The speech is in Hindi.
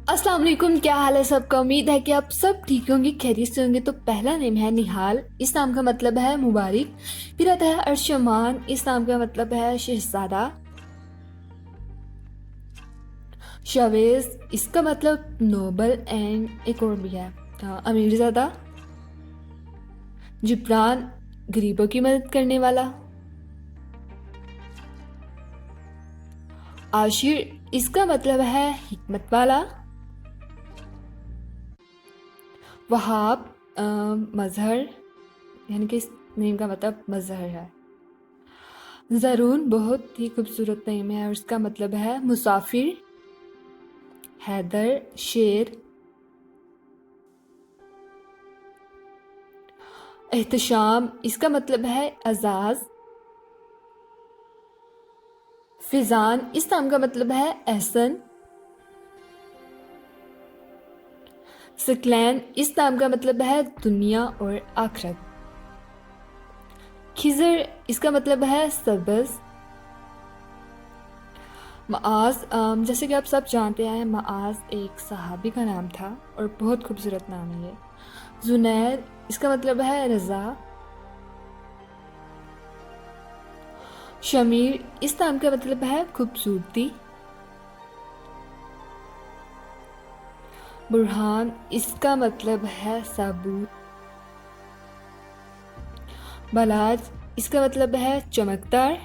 अस्सलाम वालेकुम, क्या हाल है सबका। उम्मीद है कि आप सब ठीक होंगे, खैरियत से होंगे। तो पहला नेम है निहाल, इस नाम का मतलब है मुबारक। फिर आता है अर्शमान, इस नाम का मतलब है शहजादा। शवेज, इसका मतलब नोबल। एंड एक और भी है अमीरजादा। जिब्रान, गरीबों की मदद करने वाला। आशिर, इसका मतलब है हिकमत वाला। वहाब, मजहर, यानी कि इस नेम का मतलब मजहर है। ज़रून, बहुत ही खूबसूरत नेम है और इसका मतलब है मुसाफिर। हैदर, शेर। एहतशाम, इसका मतलब है एजाज। फिजान, इस नाम का मतलब है एहसन। सकलैन, इस नाम का मतलब है दुनिया और आखरत। खिजर, इसका मतलब है सब्ज़। मआज, जैसे कि आप सब जानते हैं, मआज एक सहाबी का नाम था और बहुत खूबसूरत नाम है ये। जुनैर, इसका मतलब है रज़ा। शमीर, इस नाम का मतलब है खूबसूरती। बुरहान, इसका मतलब है सबूत। बलाज, इसका मतलब है चमकदार।